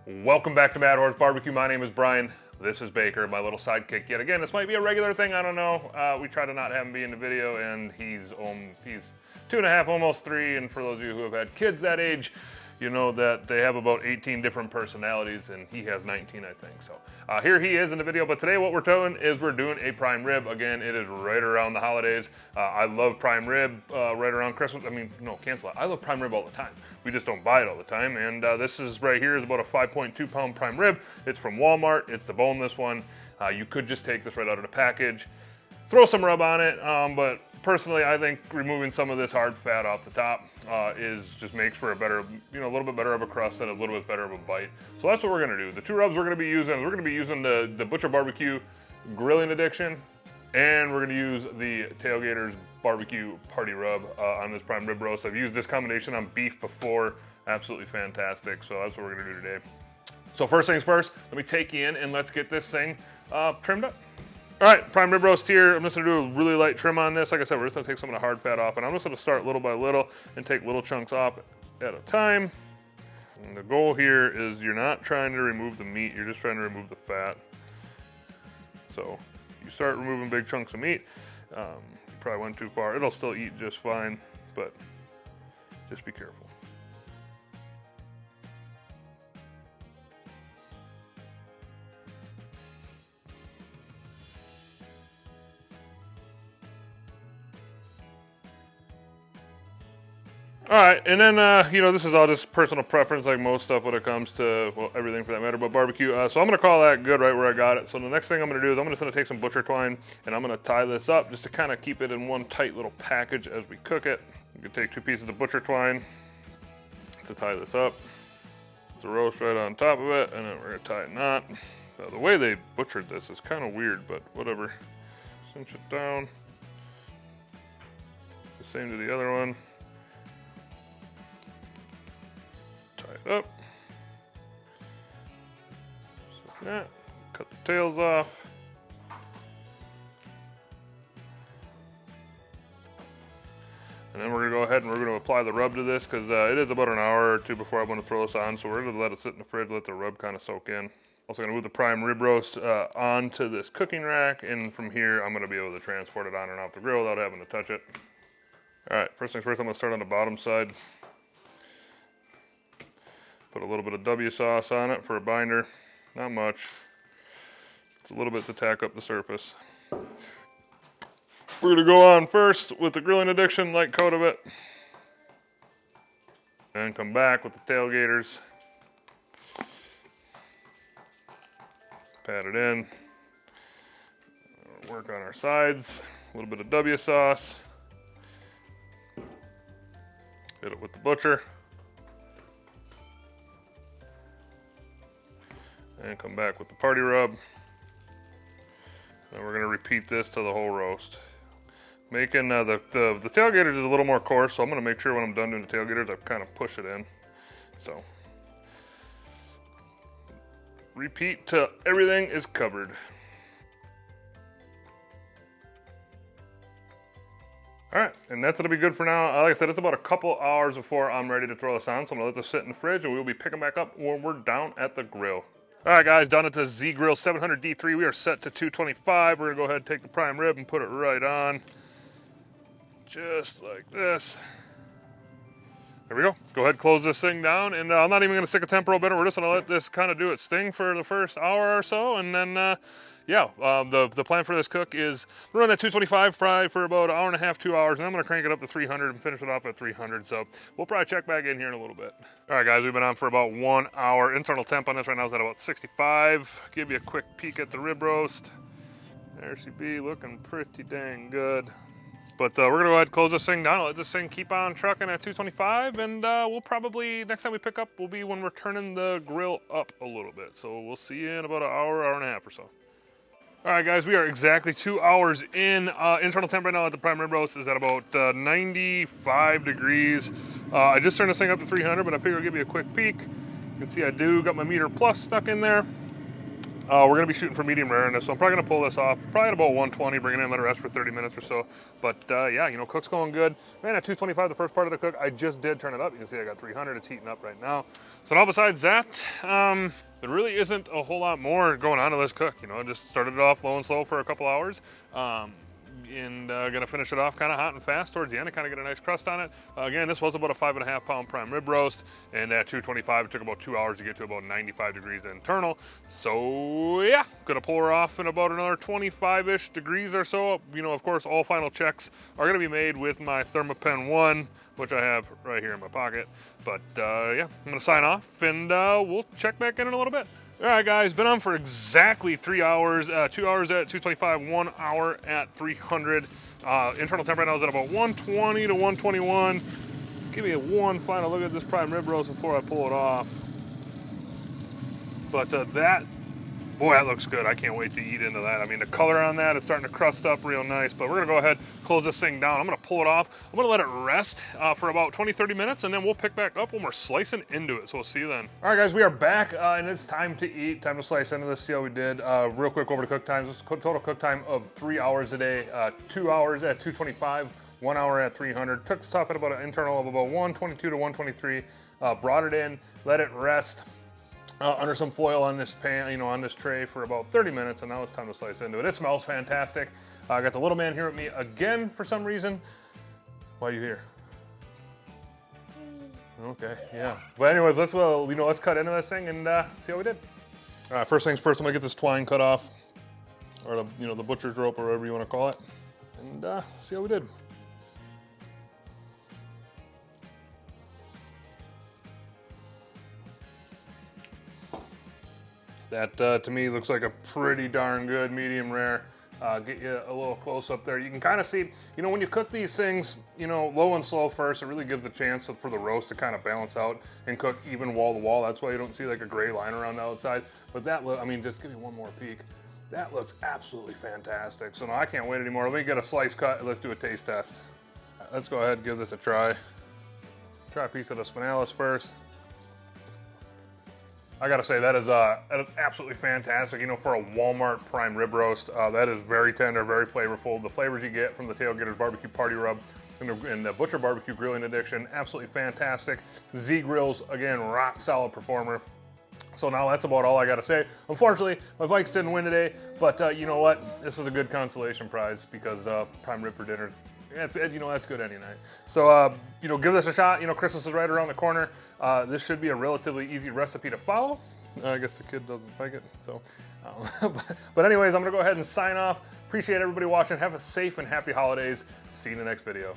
Welcome back to Mad Horse Barbecue. My name is Brian. This is Baker, my little sidekick yet again. This might be a regular thing, I don't know. We try to not have him be in the video, and he's 2.5, almost 3, and for those of you who have had kids that age, you know that they have about 18 different personalities, and he has 19, I think. So here he is in the video, but today what we're doing is we're doing a prime rib. Again, it is right around the holidays. I love prime rib right around Christmas. I mean, no, cancel it. I love prime rib all the time. We just don't buy it all the time. And this is right here is about a 5.2 pound prime rib. It's from Walmart. It's the boneless one. You could just take this right out of the package, throw some rub on it, but personally, I think removing some of this hard fat off the top just makes for a better, a little bit better of a crust and a little bit better of a bite. So that's what we're gonna do. The two rubs we're gonna be using the Butcher BBQ Grilling Addiction, and we're gonna use the Tailgaters BBQ Party rub on this prime rib roast. I've used this combination on beef before. Absolutely fantastic. So that's what we're gonna do today. So first things first, let me take you in and let's get this thing trimmed up. All right, prime rib roast here. I'm just gonna do a really light trim on this. Like I said, we're just gonna take some of the hard fat off, and I'm just gonna start little by little and take little chunks off at a time. And the goal here is you're not trying to remove the meat, you're just trying to remove the fat. So you start removing big chunks of meat, you probably went too far. It'll still eat just fine, but just be careful. All right, and then, this is all just personal preference, like most stuff when it comes to, well, everything for that matter, but barbecue. So I'm gonna call that good right where I got it. So the next thing I'm gonna do is I'm just gonna take some butcher twine and I'm gonna tie this up just to kind of keep it in one tight little package as we cook it. You can take 2 pieces of butcher twine to tie this up. It's a roast right on top of it, and then we're gonna tie a knot. The way they butchered this is kind of weird, but whatever. Cinch it down. The same to the other one. Up. Just like that. Cut the tails off. And then we're gonna go ahead and we're gonna apply the rub to this because it is about an hour or two before I want to throw this on. So we're gonna let it sit in the fridge, let the rub kind of soak in. Also gonna move the prime rib roast onto this cooking rack, and from here I'm gonna be able to transport it on and off the grill without having to touch it. All right, first things first, I'm gonna start on the bottom side. Put a little bit of W sauce on it for a binder. Not much. It's a little bit to tack up the surface. We're gonna go on first with the Grilling Addiction, light coat of it. And come back with the Tailgaters. Pat it in. Work on our sides. A little bit of W sauce. Hit it with the Butcher. And come back with the party rub. And we're gonna repeat this to the whole roast. Making the tailgaters is a little more coarse, so I'm gonna make sure when I'm done doing the tailgaters, I kind of push it in. So repeat till everything is covered. All right, and that's gonna be good for now. Like I said, it's about a couple hours before I'm ready to throw this on, so I'm gonna let this sit in the fridge, and we'll be picking back up when we're down at the grill. All right, guys, done at the Z Grill 700 D3. We are set to 225. We're gonna go ahead and take the prime rib and put it right on. Just like this. There we go. Go ahead and close this thing down. And I'm not even gonna stick a temporal bit. We're just gonna let this kind of do its thing for the first hour or so. And then, the plan for this cook is run at 225 probably for about an hour and a half, 2 hours. And I'm gonna crank it up to 300 and finish it off at 300. So we'll probably check back in here in a little bit. All right, guys, we've been on for about 1 hour. Internal temp on this right now is at about 65. Give you a quick peek at the rib roast. There she be, looking pretty dang good. But we're gonna go ahead and close this thing down. Let this thing keep on trucking at 225, and we'll probably, next time we pick up, will be when we're turning the grill up a little bit. So we'll see you in about an hour, hour and a half or so. All right, guys, we are exactly 2 hours in. Internal temp right now at the prime rib roast is at about 95 degrees. I just turned this thing up to 300, but I figured I'd give you a quick peek. You can see I do got my meter plus stuck in there. We're going to be shooting for medium rare in this, so I'm probably going to pull this off probably at about 120, bring it in, let it rest for 30 minutes or so. But yeah, you know, cook's going good. Man, at 225, the first part of the cook, I just did turn it up. You can see I got 300. It's heating up right now. So now besides that, there really isn't a whole lot more going on to this cook. You know, I just started it off low and slow for a couple hours. And gonna finish it off kind of hot and fast towards the end to kind of get a nice crust on it. Again, this was about a 5.5 pound prime rib roast, and at 225 it took about 2 hours to get to about 95 degrees internal. So yeah, gonna pull her off in about another 25-ish degrees or so. You know, of course, all final checks are gonna be made with my Thermapen 1, which I have right here in my pocket. But yeah, I'm gonna sign off, and we'll check back in a little bit. All right, guys, been on for exactly 3 hours, 2 hours at 225, 1 hour at 300. Internal temp right now is at about 120 to 121. Give me one final look at this prime rib roast before I pull it off. But boy, that looks good. I can't wait to eat into that. I mean, the color on that is starting to crust up real nice, but we're gonna go ahead, close this thing down. I'm gonna pull it off. I'm gonna let it rest for about 20, 30 minutes, and then we'll pick back up when we're slicing into it. So we'll see you then. All right, guys, we are back, and it's time to eat, time to slice into this, see how we did. Real quick over to cook times. This is total cook time of 3 hours a day, 2 hours at 225, 1 hour at 300. Took this off at about an internal of about 122 to 123. Brought it in, let it rest under some foil on this pan, you know, on this tray for about 30 minutes, and now it's time to slice into it. It smells fantastic. I got the little man here with me again for some reason. Why are you here? Okay, yeah. But anyways, let's let's cut into this thing and see how we did. All right, first things first, I'm gonna get this twine cut off, or the butcher's rope, or whatever you want to call it, and see how we did. That to me looks like a pretty darn good medium rare. Get you a little close up there. You can kind of see, you know, when you cook these things, you know, low and slow first, it really gives a chance for the roast to kind of balance out and cook even wall to wall. That's why you don't see like a gray line around the outside. But I mean, just give me one more peek. That looks absolutely fantastic. So now I can't wait anymore. Let me get a slice cut and let's do a taste test. Let's go ahead and give this a try. Try a piece of the spinalis first. I gotta say, that is absolutely fantastic. You know, for a Walmart prime rib roast, that is very tender, very flavorful. The flavors you get from the Tailgaters BBQ Party rub and the Butcher BBQ Grilling addiction, absolutely fantastic. Z Grills, again, rock solid performer. So now that's about all I gotta say. Unfortunately, my Vikes didn't win today, but you know what? This is a good consolation prize because prime rib for dinner. You know, that's good any night. So, you know, give this a shot. You know, Christmas is right around the corner. This should be a relatively easy recipe to follow. I guess the kid doesn't like it, so. But anyways, I'm gonna go ahead and sign off. Appreciate everybody watching. Have a safe and happy holidays. See you in the next video.